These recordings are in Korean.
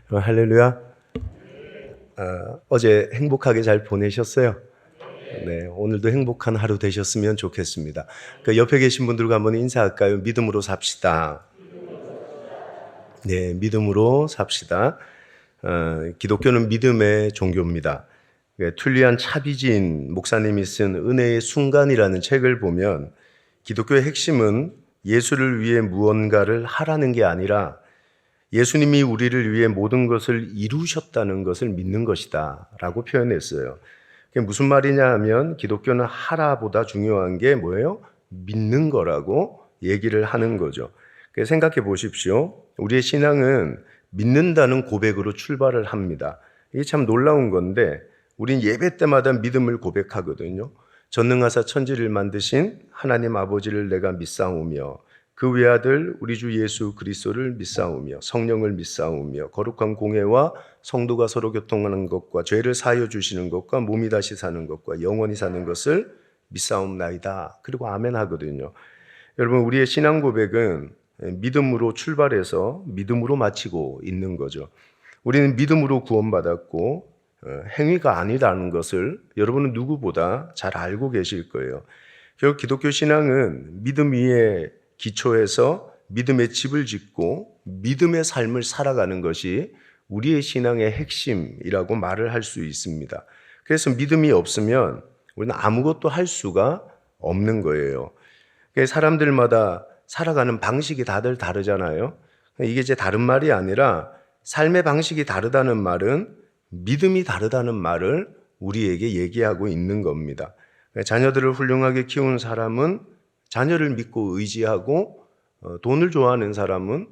할렐루야. 어제 행복하게 잘 보내셨어요? 네, 오늘도 행복한 하루 되셨으면 좋겠습니다. 그 옆에 계신 분들과 한번 인사할까요? 믿음으로 삽시다. 네, 믿음으로 삽시다. 기독교는 믿음의 종교입니다. 툴리안 차비진 목사님이 쓴 은혜의 순간이라는 책을 보면 기독교의 핵심은 예수를 위해 무언가를 하라는 게 아니라 예수님이 우리를 위해 모든 것을 이루셨다는 것을 믿는 것이다 라고 표현했어요. 그게 무슨 말이냐 하면 기독교는 하라보다 중요한 게 뭐예요? 믿는 거라고 얘기를 하는 거죠. 생각해 보십시오. 우리의 신앙은 믿는다는 고백으로 출발을 합니다. 이게 참 놀라운 건데 우린 예배 때마다 믿음을 고백하거든요. 전능하사 천지를 만드신 하나님 아버지를 내가 믿사오며 그 외아들 우리 주 예수 그리스도를 믿사오며 성령을 믿사오며 거룩한 공회와 성도가 서로 교통하는 것과 죄를 사하여 주시는 것과 몸이 다시 사는 것과 영원히 사는 것을 믿사옵나이다. 그리고 아멘 하거든요. 여러분, 우리의 신앙 고백은 믿음으로 출발해서 믿음으로 마치고 있는 거죠. 우리는 믿음으로 구원받았고 행위가 아니라는 것을 여러분은 누구보다 잘 알고 계실 거예요. 결국 기독교 신앙은 믿음 위에 기초해서 믿음의 집을 짓고 믿음의 삶을 살아가는 것이 우리의 신앙의 핵심이라고 말을 할 수 있습니다. 그래서 믿음이 없으면 우리는 아무것도 할 수가 없는 거예요. 사람들마다 살아가는 방식이 다들 다르잖아요. 이게 이제 다른 말이 아니라 삶의 방식이 다르다는 말은 믿음이 다르다는 말을 우리에게 얘기하고 있는 겁니다. 자녀들을 훌륭하게 키운 사람은 자녀를 믿고 의지하고 돈을 좋아하는 사람은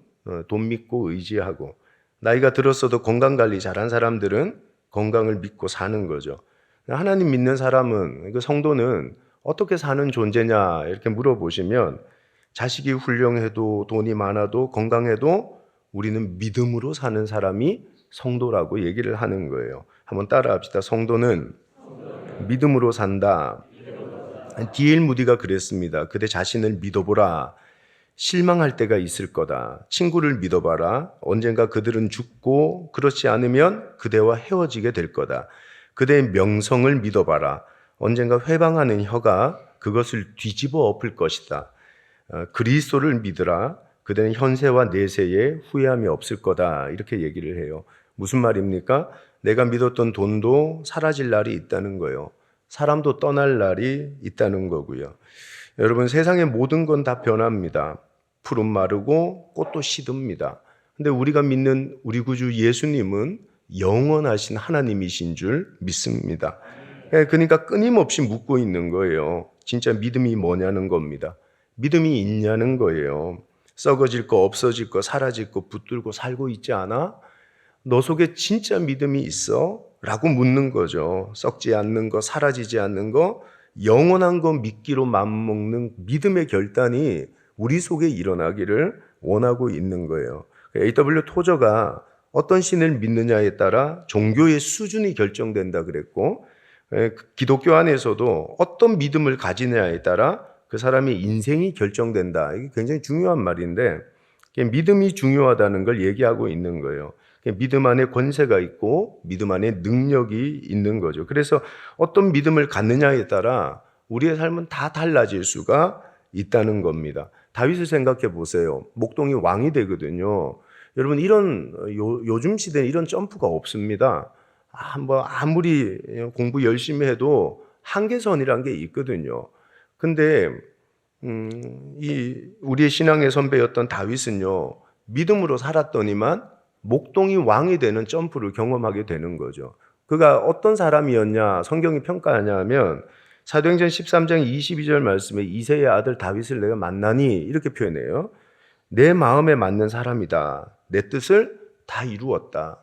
돈 믿고 의지하고 나이가 들었어도 건강관리 잘한 사람들은 건강을 믿고 사는 거죠. 하나님 믿는 사람은 그 성도는 어떻게 사는 존재냐 이렇게 물어보시면 자식이 훌륭해도 돈이 많아도 건강해도 우리는 믿음으로 사는 사람이 성도라고 얘기를 하는 거예요. 한번 따라합시다. 성도는 믿음으로 산다. D.L. 무디가 그랬습니다. 그대 자신을 믿어보라. 실망할 때가 있을 거다. 친구를 믿어봐라. 언젠가 그들은 죽고 그렇지 않으면 그대와 헤어지게 될 거다. 그대의 명성을 믿어봐라. 언젠가 회방하는 혀가 그것을 뒤집어 엎을 것이다. 그리스도를 믿으라. 그대는 현세와 내세에 후회함이 없을 거다. 이렇게 얘기를 해요. 무슨 말입니까? 내가 믿었던 돈도 사라질 날이 있다는 거예요. 사람도 떠날 날이 있다는 거고요. 여러분, 세상의 모든 건 다 변합니다. 풀은 마르고 꽃도 시듭니다. 근데 우리가 믿는 우리 구주 예수님은 영원하신 하나님이신 줄 믿습니다. 그러니까 끊임없이 묻고 있는 거예요. 진짜 믿음이 뭐냐는 겁니다. 믿음이 있냐는 거예요. 썩어질 거, 없어질 거, 사라질 거 붙들고 살고 있지 않아? 너 속에 진짜 믿음이 있어? 라고 묻는 거죠. 썩지 않는 거, 사라지지 않는 거, 영원한 거 믿기로 맘먹는 믿음의 결단이 우리 속에 일어나기를 원하고 있는 거예요. A.W. 토저가 어떤 신을 믿느냐에 따라 종교의 수준이 결정된다 그랬고, 기독교 안에서도 어떤 믿음을 가지느냐에 따라 그 사람의 인생이 결정된다. 이게 굉장히 중요한 말인데, 믿음이 중요하다는 걸 얘기하고 있는 거예요. 믿음 안에 권세가 있고 믿음 안에 능력이 있는 거죠. 그래서 어떤 믿음을 갖느냐에 따라 우리의 삶은 다 달라질 수가 있다는 겁니다. 다윗을 생각해 보세요. 목동이 왕이 되거든요. 여러분, 이런 요즘 시대에 이런 점프가 없습니다. 아무리 공부 열심히 해도 한계선이란 게 있거든요. 근데 우리의 신앙의 선배였던 다윗은요, 믿음으로 살았더니만 목동이 왕이 되는 점프를 경험하게 되는 거죠. 그가 어떤 사람이었냐 성경이 평가하냐 하면 사도행전 13장 22절 말씀에 이새의 아들 다윗을 내가 만나니 이렇게 표현해요. 내 마음에 맞는 사람이다. 내 뜻을 다 이루었다.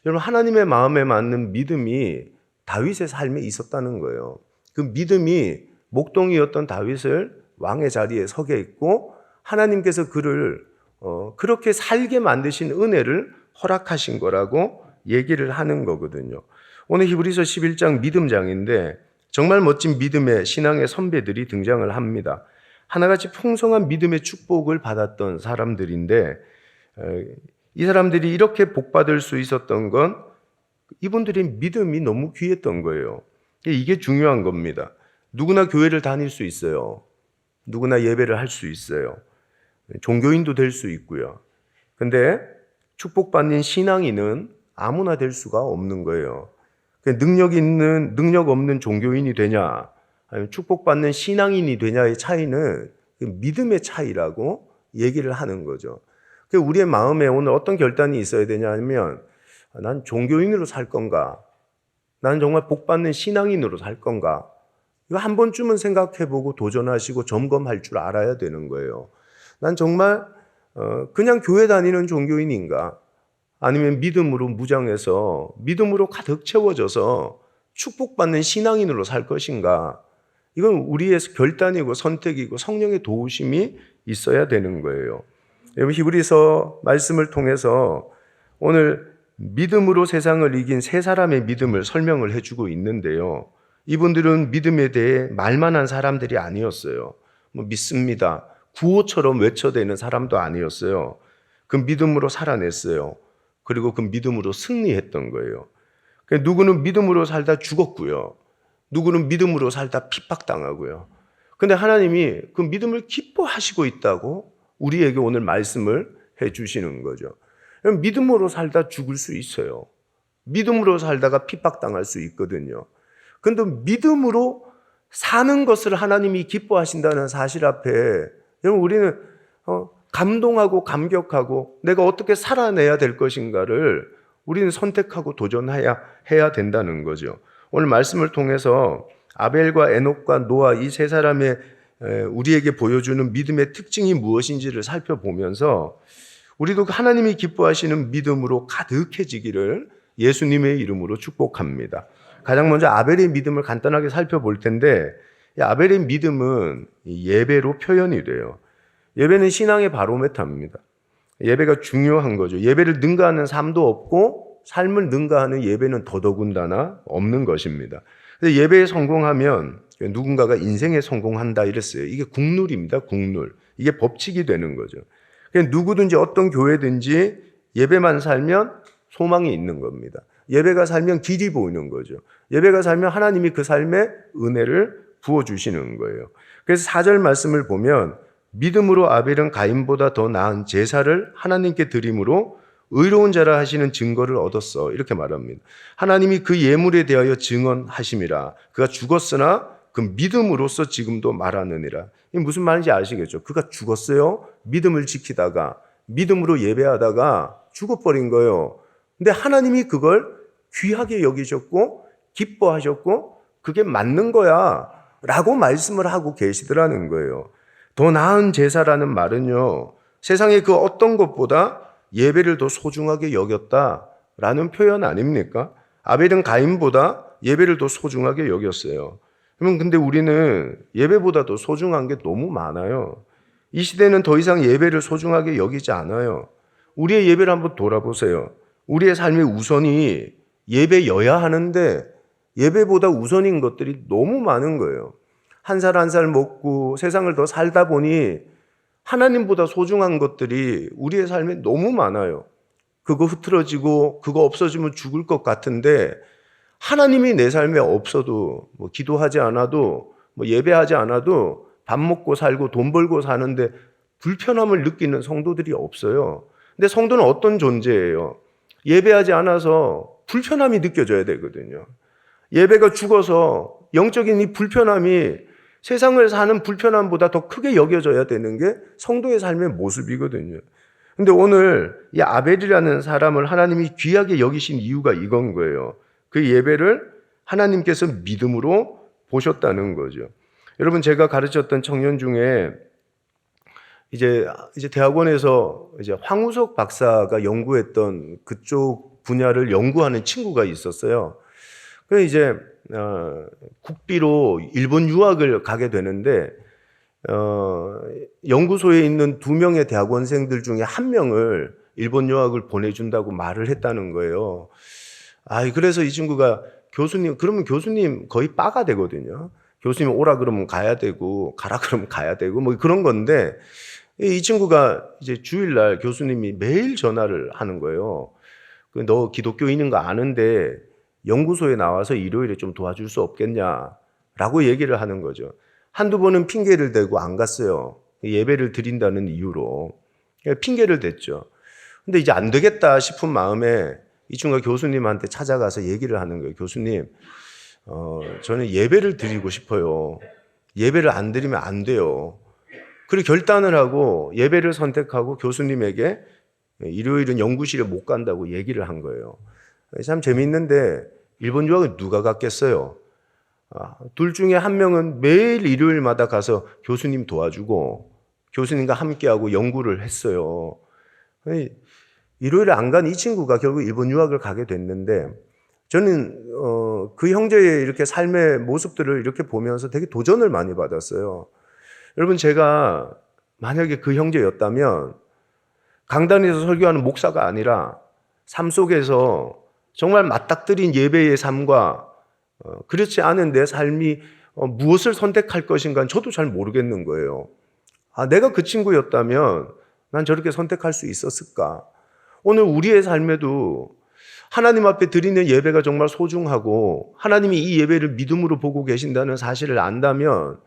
여러분, 하나님의 마음에 맞는 믿음이 다윗의 삶에 있었다는 거예요. 그 믿음이 목동이었던 다윗을 왕의 자리에 서게 했고 하나님께서 그를 그렇게 살게 만드신 은혜를 허락하신 거라고 얘기를 하는 거거든요. 오늘 히브리서 11장 믿음장인데 정말 멋진 믿음의 신앙의 선배들이 등장을 합니다. 하나같이 풍성한 믿음의 축복을 받았던 사람들인데 이 사람들이 이렇게 복받을 수 있었던 건 이분들의 믿음이 너무 귀했던 거예요. 이게 중요한 겁니다. 누구나 교회를 다닐 수 있어요. 누구나 예배를 할 수 있어요. 종교인도 될 수 있고요. 근데 축복받는 신앙인은 아무나 될 수가 없는 거예요. 능력 없는 종교인이 되냐, 아니면 축복받는 신앙인이 되냐의 차이는 믿음의 차이라고 얘기를 하는 거죠. 우리의 마음에 오늘 어떤 결단이 있어야 되냐면, 난 종교인으로 살 건가? 나는 정말 복받는 신앙인으로 살 건가? 이거 한 번쯤은 생각해보고 도전하시고 점검할 줄 알아야 되는 거예요. 난 정말 그냥 교회 다니는 종교인인가? 아니면 믿음으로 무장해서 믿음으로 가득 채워져서 축복받는 신앙인으로 살 것인가? 이건 우리의 결단이고 선택이고 성령의 도우심이 있어야 되는 거예요. 여러분, 히브리서 말씀을 통해서 오늘 믿음으로 세상을 이긴 세 사람의 믿음을 설명을 해주고 있는데요. 이분들은 믿음에 대해 말만한 사람들이 아니었어요. 믿습니다. 구호처럼 외쳐대는 사람도 아니었어요. 그 믿음으로 살아냈어요. 그리고 그 믿음으로 승리했던 거예요. 누구는 믿음으로 살다 죽었고요. 누구는 믿음으로 살다 핍박당하고요. 근데 하나님이 그 믿음을 기뻐하시고 있다고 우리에게 오늘 말씀을 해주시는 거죠. 믿음으로 살다 죽을 수 있어요. 믿음으로 살다가 핍박당할 수 있거든요. 근데 믿음으로 사는 것을 하나님이 기뻐하신다는 사실 앞에 여러분, 우리는 감동하고 감격하고 내가 어떻게 살아내야 될 것인가를 우리는 선택하고 도전해야 된다는 거죠. 오늘 말씀을 통해서 아벨과 에녹과 노아 이 세 사람의 우리에게 보여주는 믿음의 특징이 무엇인지를 살펴보면서 우리도 하나님이 기뻐하시는 믿음으로 가득해지기를 예수님의 이름으로 축복합니다. 가장 먼저 아벨의 믿음을 간단하게 살펴볼 텐데, 이 아벨의 믿음은 예배로 표현이 돼요. 예배는 신앙의 바로메터입니다. 예배가 중요한 거죠. 예배를 능가하는 삶도 없고 삶을 능가하는 예배는 더더군다나 없는 것입니다. 그래서 예배에 성공하면 누군가가 인생에 성공한다 이랬어요. 이게 국룰입니다. 국룰. 이게 법칙이 되는 거죠. 그냥 누구든지 어떤 교회든지 예배만 살면 소망이 있는 겁니다. 예배가 살면 길이 보이는 거죠. 예배가 살면 하나님이 그 삶에 은혜를 부어주시는 거예요. 그래서 4절 말씀을 보면 믿음으로 아벨은 가인보다 더 나은 제사를 하나님께 드림으로 의로운 자라 하시는 증거를 얻었어. 이렇게 말합니다. 하나님이 그 예물에 대하여 증언하심이라. 그가 죽었으나 그 믿음으로써 지금도 말하느니라. 이게 무슨 말인지 아시겠죠? 그가 죽었어요. 믿음을 지키다가 믿음으로 예배하다가 죽어버린 거예요. 근데 하나님이 그걸 귀하게 여기셨고 기뻐하셨고 그게 맞는 거야 라고 말씀을 하고 계시더라는 거예요. 더 나은 제사라는 말은요, 세상의 그 어떤 것보다 예배를 더 소중하게 여겼다라는 표현 아닙니까? 아벨은 가인보다 예배를 더 소중하게 여겼어요. 그러면 근데 우리는 예배보다 더 소중한 게 너무 많아요. 이 시대는 더 이상 예배를 소중하게 여기지 않아요. 우리의 예배를 한번 돌아보세요. 우리의 삶의 우선이 예배여야 하는데 예배보다 우선인 것들이 너무 많은 거예요. 한 살 한 살 먹고 세상을 더 살다 보니 하나님보다 소중한 것들이 우리의 삶에 너무 많아요. 그거 흐트러지고 그거 없어지면 죽을 것 같은데 하나님이 내 삶에 없어도 기도하지 않아도 예배하지 않아도 밥 먹고 살고 돈 벌고 사는데 불편함을 느끼는 성도들이 없어요. 근데 성도는 어떤 존재예요? 예배하지 않아서 불편함이 느껴져야 되거든요. 예배가 죽어서 영적인 이 불편함이 세상을 사는 불편함보다 더 크게 여겨져야 되는 게 성도의 삶의 모습이거든요. 근데 오늘 이 아벨이라는 사람을 하나님이 귀하게 여기신 이유가 이건 거예요. 그 예배를 하나님께서 믿음으로 보셨다는 거죠. 여러분, 제가 가르쳤던 청년 중에 이제 대학원에서 이제 황우석 박사가 연구했던 그쪽 분야를 연구하는 친구가 있었어요. 그래서 이제 국비로 일본 유학을 가게 되는데 연구소에 있는 2명의 대학원생들 중에 1명을 일본 유학을 보내준다고 말을 했다는 거예요. 그래서 이 친구가 그러면 교수님 거의 빠가 되거든요. 교수님 오라 그러면 가야 되고 가라 그러면 가야 되고 그런 건데 이 친구가 이제 주일날 교수님이 매일 전화를 하는 거예요. 너 기독교인인 거 아는데 연구소에 나와서 일요일에 좀 도와줄 수 없겠냐라고 얘기를 하는 거죠. 한두 번은 핑계를 대고 안 갔어요. 예배를 드린다는 이유로. 핑계를 댔죠. 근데 이제 안 되겠다 싶은 마음에 이 친구가 교수님한테 찾아가서 얘기를 하는 거예요. 교수님, 저는 예배를 드리고 싶어요. 예배를 안 드리면 안 돼요. 그리고 결단을 하고 예배를 선택하고 교수님에게 일요일은 연구실에 못 간다고 얘기를 한 거예요. 참 재미있는데 일본 유학을 누가 갔겠어요? 둘 중에 한 명은 매일 일요일마다 가서 교수님 도와주고 교수님과 함께하고 연구를 했어요. 일요일에 안 간 이 친구가 결국 일본 유학을 가게 됐는데 저는 그 형제의 이렇게 삶의 모습들을 이렇게 보면서 되게 도전을 많이 받았어요. 여러분, 제가 만약에 그 형제였다면 강단에서 설교하는 목사가 아니라 삶 속에서 정말 맞닥뜨린 예배의 삶과 그렇지 않은 내 삶이 무엇을 선택할 것인가 저도 잘 모르겠는 거예요. 내가 그 친구였다면 난 저렇게 선택할 수 있었을까? 오늘 우리의 삶에도 하나님 앞에 드리는 예배가 정말 소중하고 하나님이 이 예배를 믿음으로 보고 계신다는 사실을 안다면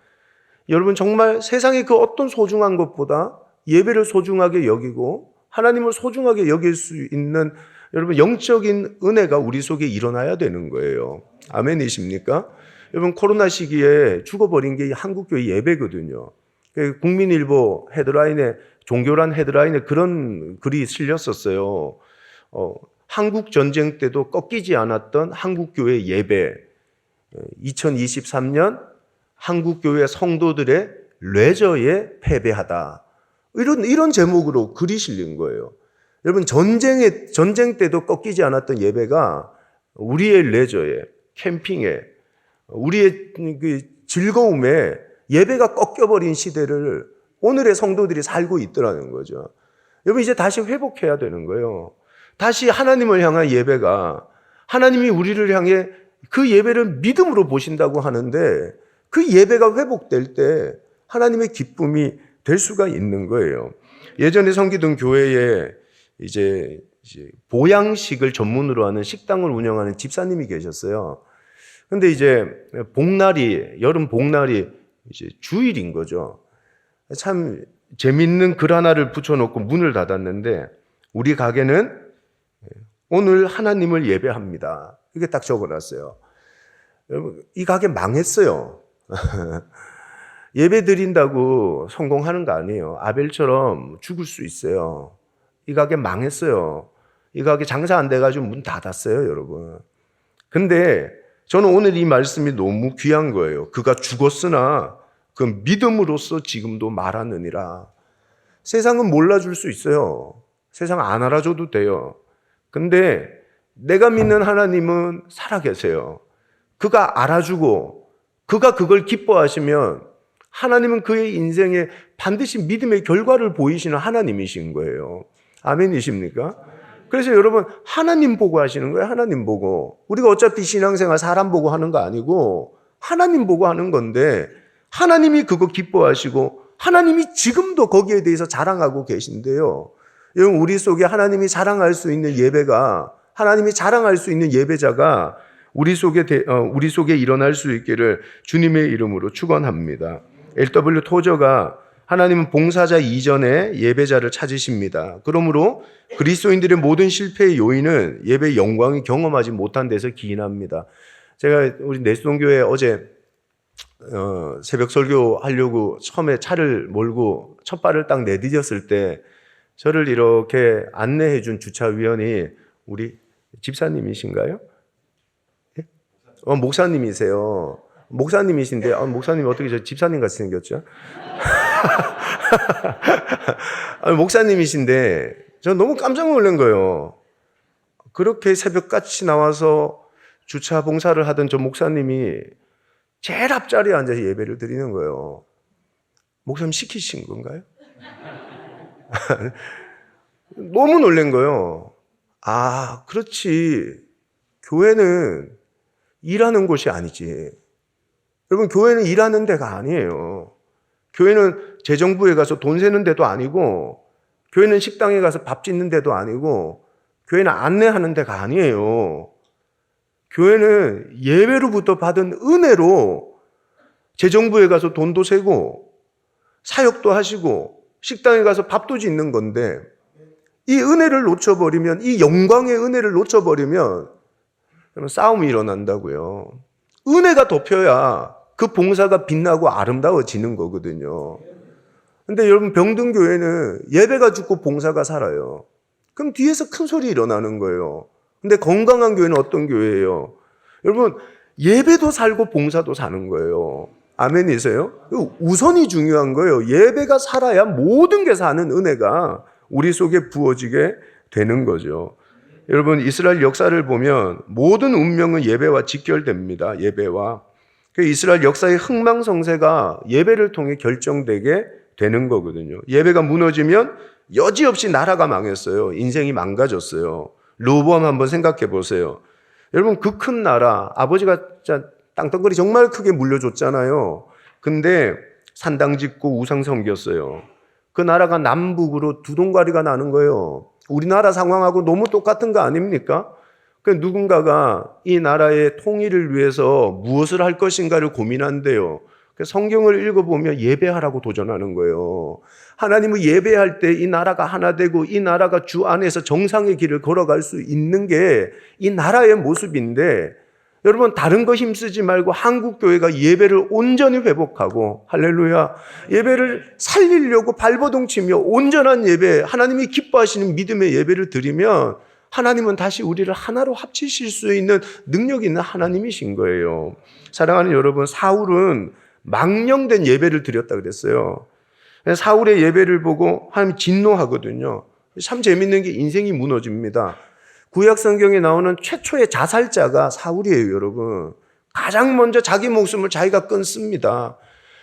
여러분 정말 세상의 그 어떤 소중한 것보다 예배를 소중하게 여기고 하나님을 소중하게 여길 수 있는 여러분 영적인 은혜가 우리 속에 일어나야 되는 거예요. 아멘이십니까? 여러분 코로나 시기에 죽어버린 게 한국교회 예배거든요. 국민일보 헤드라인에 종교란 헤드라인에 그런 글이 실렸었어요. 한국 전쟁 때도 꺾이지 않았던 한국교회 예배. 2023년 한국교회 성도들의 레저에 패배하다. 이런 제목으로 글이 실린 거예요. 여러분, 전쟁 때도 꺾이지 않았던 예배가 우리의 레저에, 캠핑에, 우리의 그 즐거움에 예배가 꺾여버린 시대를 오늘의 성도들이 살고 있더라는 거죠. 여러분, 이제 다시 회복해야 되는 거예요. 다시 하나님을 향한 예배가, 하나님이 우리를 향해 그 예배를 믿음으로 보신다고 하는데 그 예배가 회복될 때 하나님의 기쁨이 될 수가 있는 거예요. 예전에 섬기던 교회에 이제 보양식을 전문으로 하는 식당을 운영하는 집사님이 계셨어요. 근데 이제 여름 복날이 이제 주일인 거죠. 참 재밌는 글 하나를 붙여놓고 문을 닫았는데 우리 가게는 오늘 하나님을 예배합니다. 이게 딱 적어놨어요. 여러분, 이 가게 망했어요. 예배 드린다고 성공하는 거 아니에요. 아벨처럼 죽을 수 있어요. 이 가게 망했어요. 이 가게 장사 안 돼가지고 문 닫았어요, 여러분. 근데 저는 오늘 이 말씀이 너무 귀한 거예요. 그가 죽었으나 그 믿음으로써 지금도 말하느니라. 세상은 몰라줄 수 있어요. 세상 안 알아줘도 돼요. 근데 내가 믿는 하나님은 살아계세요. 그가 알아주고 그가 그걸 기뻐하시면 하나님은 그의 인생에 반드시 믿음의 결과를 보이시는 하나님이신 거예요. 아멘이십니까? 그래서 여러분 하나님 보고 하시는 거예요. 하나님 보고. 우리가 어차피 신앙생활 사람 보고 하는 거 아니고 하나님 보고 하는 건데 하나님이 그거 기뻐하시고 하나님이 지금도 거기에 대해서 자랑하고 계신데요. 여러분 우리 속에 하나님이 자랑할 수 있는 예배가 하나님이 자랑할 수 있는 예배자가 우리 속에 일어날 수 있기를 주님의 이름으로 축원합니다. L.W. 토저가 하나님은 봉사자 이전에 예배자를 찾으십니다. 그러므로 그리스도인들의 모든 실패의 요인은 예배의 영광이 경험하지 못한 데서 기인합니다. 제가 우리 내수동교회 어제 새벽 설교 하려고 처음에 차를 몰고 첫 발을 딱 내디뎠을 때 저를 이렇게 안내해 준 주차위원이 우리 집사님이신가요? 예? 목사님이세요. 목사님이신데 목사님이 어떻게 저 집사님 같이 생겼죠? 목사님이신데 저는 너무 깜짝 놀란 거예요. 그렇게 새벽같이 나와서 주차 봉사를 하던 저 목사님이 제일 앞자리에 앉아서 예배를 드리는 거예요. 목사님 시키신 건가요? 너무 놀란 거예요. 그렇지. 교회는 일하는 곳이 아니지. 여러분, 교회는 일하는 데가 아니에요. 교회는 재정부에 가서 돈 세는 데도 아니고, 교회는 식당에 가서 밥 짓는 데도 아니고, 교회는 안내하는 데가 아니에요. 교회는 예배로부터 받은 은혜로 재정부에 가서 돈도 세고 사역도 하시고 식당에 가서 밥도 짓는 건데, 이 은혜를 놓쳐버리면, 이 영광의 은혜를 놓쳐버리면 싸움이 일어난다고요. 은혜가 덮여야 그 봉사가 빛나고 아름다워지는 거거든요. 근데 여러분, 병든교회는 예배가 죽고 봉사가 살아요. 그럼 뒤에서 큰 소리 일어나는 거예요. 근데 건강한 교회는 어떤 교회예요? 여러분, 예배도 살고 봉사도 사는 거예요. 아멘이세요? 우선이 중요한 거예요. 예배가 살아야 모든 게 사는 은혜가 우리 속에 부어지게 되는 거죠. 여러분, 이스라엘 역사를 보면 모든 운명은 예배와 직결됩니다. 예배와. 이스라엘 역사의 흥망성쇠가 예배를 통해 결정되게 되는 거거든요. 예배가 무너지면 여지없이 나라가 망했어요. 인생이 망가졌어요. 르호보암 한번 생각해 보세요. 여러분, 그 큰 나라, 아버지가 땅덩어리 정말 크게 물려줬잖아요. 근데 산당 짓고 우상 섬겼어요. 그 나라가 남북으로 두 동가리가 나는 거예요. 우리나라 상황하고 너무 똑같은 거 아닙니까? 그 누군가가 이 나라의 통일을 위해서 무엇을 할 것인가를 고민한대요. 성경을 읽어보면 예배하라고 도전하는 거예요. 하나님을 예배할 때 이 나라가 하나 되고 이 나라가 주 안에서 정상의 길을 걸어갈 수 있는 게 이 나라의 모습인데, 여러분, 다른 거 힘쓰지 말고 한국교회가 예배를 온전히 회복하고, 할렐루야, 예배를 살리려고 발버둥치며 온전한 예배, 하나님이 기뻐하시는 믿음의 예배를 드리면 하나님은 다시 우리를 하나로 합치실 수 있는 능력이 있는 하나님이신 거예요. 사랑하는 여러분, 사울은 망령된 예배를 드렸다 그랬어요. 사울의 예배를 보고 하나님 진노하거든요. 참 재밌는 게 인생이 무너집니다. 구약 성경에 나오는 최초의 자살자가 사울이에요, 여러분. 가장 먼저 자기 목숨을 자기가 끊습니다.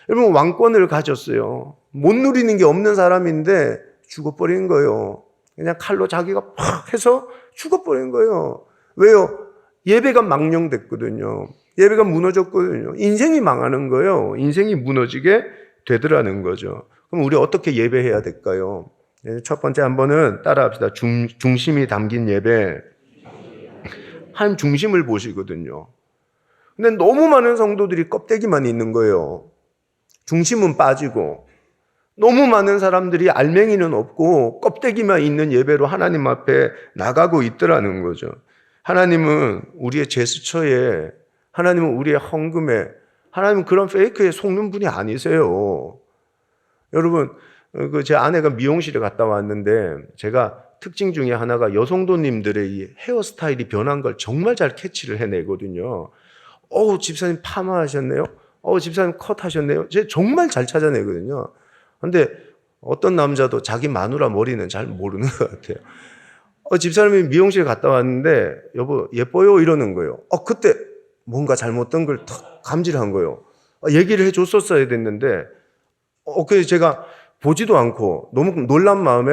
여러분, 왕권을 가졌어요. 못 누리는 게 없는 사람인데 죽어버린 거예요. 그냥 칼로 자기가 팍 해서 죽어버린 거예요. 왜요? 예배가 망령됐거든요. 예배가 무너졌거든요. 인생이 망하는 거예요. 인생이 무너지게 되더라는 거죠. 그럼 우리 어떻게 예배해야 될까요? 첫 번째 한번은 따라합시다. 중심이 담긴 예배. 하나님 중심을 보시거든요. 근데 너무 많은 성도들이 껍데기만 있는 거예요. 중심은 빠지고, 너무 많은 사람들이 알맹이는 없고 껍데기만 있는 예배로 하나님 앞에 나가고 있더라는 거죠. 하나님은 우리의 제스처에, 하나님은 우리의 헌금에, 하나님은 그런 페이크에 속는 분이 아니세요. 여러분, 제 아내가 미용실에 갔다 왔는데 제가 특징 중에 하나가 여성도님들의 이 헤어스타일이 변한 걸 정말 잘 캐치를 해내거든요. 집사님 파마하셨네요? 집사님 컷하셨네요? 제가 정말 잘 찾아내거든요. 근데 어떤 남자도 자기 마누라 머리는 잘 모르는 것 같아요. 집사님이 미용실에 갔다 왔는데 여보 예뻐요? 이러는 거예요. 그때 뭔가 잘못된 걸 탁 감지를 한 거예요. 얘기를 해줬었어야 됐는데 그래서 제가 보지도 않고 너무 놀란 마음에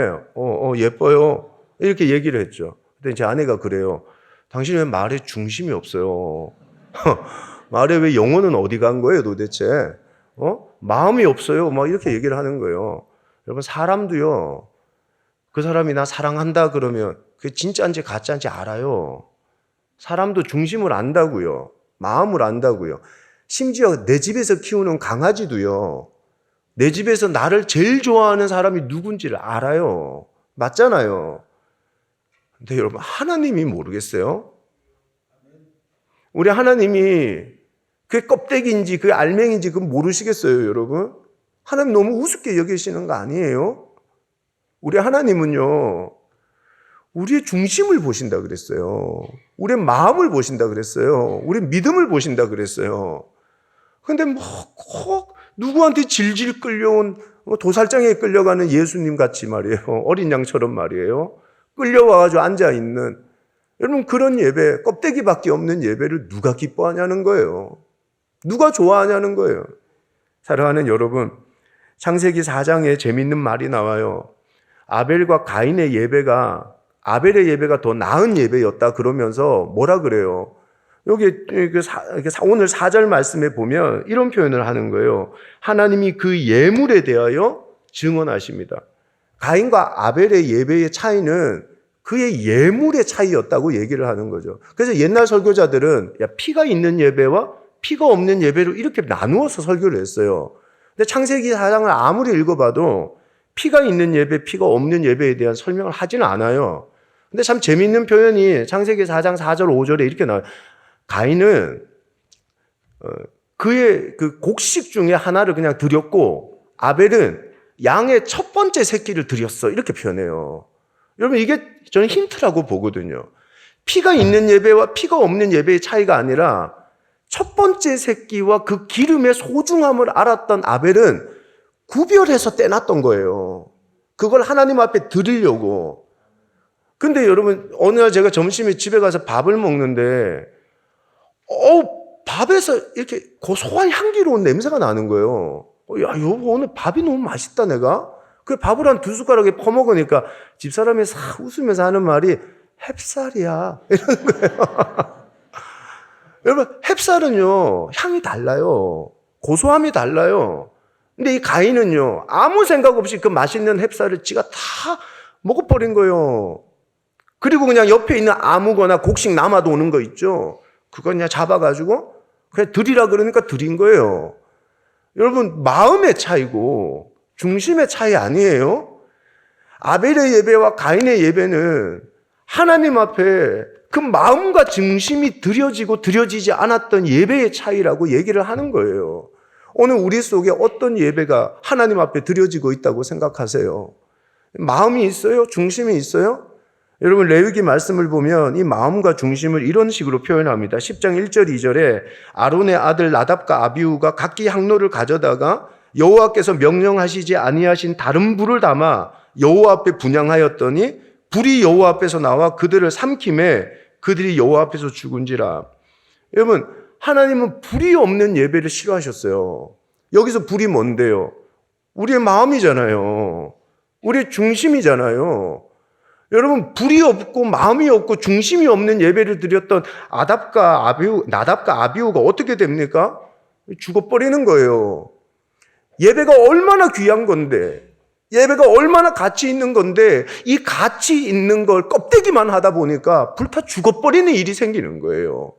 예뻐요 이렇게 얘기를 했죠. 근데 제 아내가 그래요. 당신 왜 말에 중심이 없어요? 말에 왜 영혼은 어디 간 거예요 도대체? 마음이 없어요. 막 이렇게 얘기를 하는 거예요. 여러분, 사람도요, 그 사람이 나 사랑한다 그러면 그게 진짜인지 가짜인지 알아요. 사람도 중심을 안다고요. 마음을 안다고요. 심지어 내 집에서 키우는 강아지도요, 내 집에서 나를 제일 좋아하는 사람이 누군지를 알아요. 맞잖아요. 근데 여러분, 하나님이 모르겠어요? 우리 하나님이 그게 껍데기인지 그게 알맹인지 그건 모르시겠어요, 여러분? 하나님 너무 우습게 여기시는 거 아니에요? 우리 하나님은요, 우리의 중심을 보신다 그랬어요. 우리의 마음을 보신다 그랬어요. 우리의 믿음을 보신다 그랬어요. 근데 꼭 누구한테 질질 끌려온 도살장에 끌려가는 예수님 같이 말이에요. 어린 양처럼 말이에요. 끌려와가지고 앉아있는, 여러분, 그런 예배, 껍데기밖에 없는 예배를 누가 기뻐하냐는 거예요. 누가 좋아하냐는 거예요. 사랑하는 여러분, 창세기 4장에 재밌는 말이 나와요. 아벨과 가인의 예배가, 아벨의 예배가 더 나은 예배였다 그러면서 뭐라 그래요? 여기 오늘 4절 말씀에 보면 이런 표현을 하는 거예요. 하나님이 그 예물에 대하여 증언하십니다. 가인과 아벨의 예배의 차이는 그의 예물의 차이였다고 얘기를 하는 거죠. 그래서 옛날 설교자들은 피가 있는 예배와 피가 없는 예배로 이렇게 나누어서 설교를 했어요. 근데 창세기 4장을 아무리 읽어봐도 피가 있는 예배, 피가 없는 예배에 대한 설명을 하지는 않아요. 근데 참 재미있는 표현이 창세기 4장 4절 5절에 이렇게 나와요. 가인은 그의 그 곡식 중에 하나를 그냥 드렸고 아벨은 양의 첫 번째 새끼를 드렸어. 이렇게 표현해요. 여러분 이게 저는 힌트라고 보거든요. 피가 있는 예배와 피가 없는 예배의 차이가 아니라 첫 번째 새끼와 그 기름의 소중함을 알았던 아벨은 구별해서 떼놨던 거예요. 그걸 하나님 앞에 드리려고. 근데 여러분 어느 날 제가 점심에 집에 가서 밥을 먹는데 밥에서 이렇게 고소한 향기로운 냄새가 나는 거예요. 야, 여보 오늘 밥이 너무 맛있다 내가. 그 밥을 한 2숟가락에 퍼먹으니까 집사람이 싹 웃으면서 하는 말이 햅쌀이야 이러는 거예요. 여러분 햅쌀은요 향이 달라요. 고소함이 달라요. 근데 이 가인은요 아무 생각 없이 그 맛있는 햅쌀을 지가 다 먹어버린 거예요. 그리고 그냥 옆에 있는 아무거나 곡식 남아도 오는 거 있죠. 그거 그냥 잡아가지고 그냥 드리라 그러니까 드린 거예요. 여러분 마음의 차이고 중심의 차이 아니에요? 아벨의 예배와 가인의 예배는 하나님 앞에 그 마음과 중심이 드려지고 드려지지 않았던 예배의 차이라고 얘기를 하는 거예요. 오늘 우리 속에 어떤 예배가 하나님 앞에 드려지고 있다고 생각하세요? 마음이 있어요? 중심이 있어요? 여러분 레위기 말씀을 보면 이 마음과 중심을 이런 식으로 표현합니다. 10장 1절 2절에 아론의 아들 나답과 아비후가 각기 향로를 가져다가 여호와께서 명령하시지 아니하신 다른 불을 담아 여호와 앞에 분향하였더니 불이 여호와 앞에서 나와 그들을 삼킴에 그들이 여호와 앞에서 죽은지라. 여러분 하나님은 불이 없는 예배를 싫어하셨어요. 여기서 불이 뭔데요? 우리의 마음이잖아요. 우리의 중심이잖아요. 여러분 불이 없고 마음이 없고 중심이 없는 예배를 드렸던 나답과 아비후가 어떻게 됩니까? 죽어버리는 거예요. 예배가 얼마나 귀한 건데, 예배가 얼마나 가치 있는 건데 이 가치 있는 걸 껍데기만 하다 보니까 불타 죽어버리는 일이 생기는 거예요.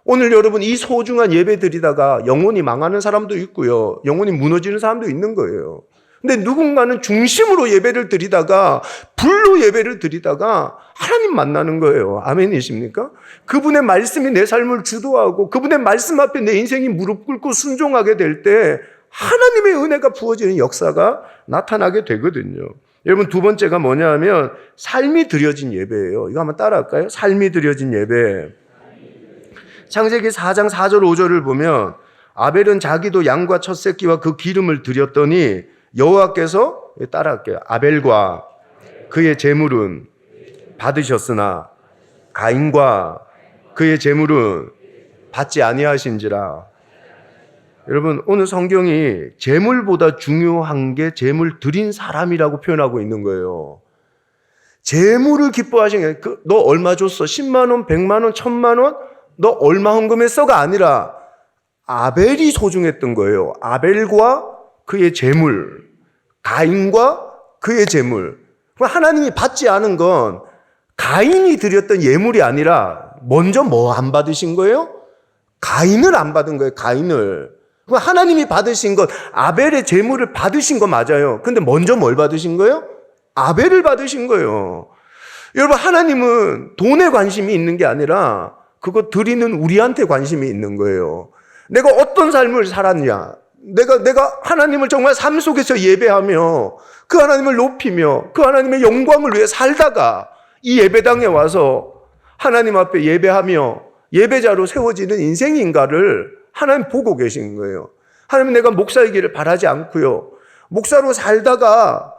오늘 여러분 이 소중한 예배 드리다가 영혼이 망하는 사람도 있고요, 영혼이 무너지는 사람도 있는 거예요. 근데 누군가는 중심으로 예배를 드리다가 불로 예배를 드리다가 하나님 만나는 거예요. 아멘이십니까? 그분의 말씀이 내 삶을 주도하고 그분의 말씀 앞에 내 인생이 무릎 꿇고 순종하게 될 때 하나님의 은혜가 부어지는 역사가 나타나게 되거든요. 여러분 두 번째가 뭐냐 하면 삶이 드려진 예배예요. 이거 한번 따라할까요? 삶이 드려진 예배. 창세기 4장 4절 5절을 보면 아벨은 자기도 양과 첫 새끼와 그 기름을 드렸더니 여호와께서, 따라할게요, 아벨과 그의 제물은 받으셨으나 가인과 그의 제물은 받지 아니하신지라. 여러분 오늘 성경이 제물보다 중요한 게 제물 드린 사람이라고 표현하고 있는 거예요. 제물을 기뻐하신 게 너 얼마 줬어? 10만 원, 100만 원, 1000만 원? 너 얼마 헌금했어가 아니라 아벨이 소중했던 거예요. 아벨과 그의 제물, 가인과 그의 제물. 하나님이 받지 않은 건 가인이 드렸던 예물이 아니라 먼저 뭐 안 받으신 거예요? 가인을 안 받은 거예요. 가인을. 하나님이 받으신 것, 아벨의 제물을 받으신 거 맞아요. 근데 먼저 뭘 받으신 거예요? 아벨을 받으신 거예요. 여러분 하나님은 돈에 관심이 있는 게 아니라 그거 드리는 우리한테 관심이 있는 거예요. 내가 어떤 삶을 살았냐, 내가 하나님을 정말 삶 속에서 예배하며 그 하나님을 높이며 그 하나님의 영광을 위해 살다가 이 예배당에 와서 하나님 앞에 예배하며 예배자로 세워지는 인생인가를 하나님 보고 계신 거예요. 하나님 내가 목사이기를 바라지 않고요, 목사로 살다가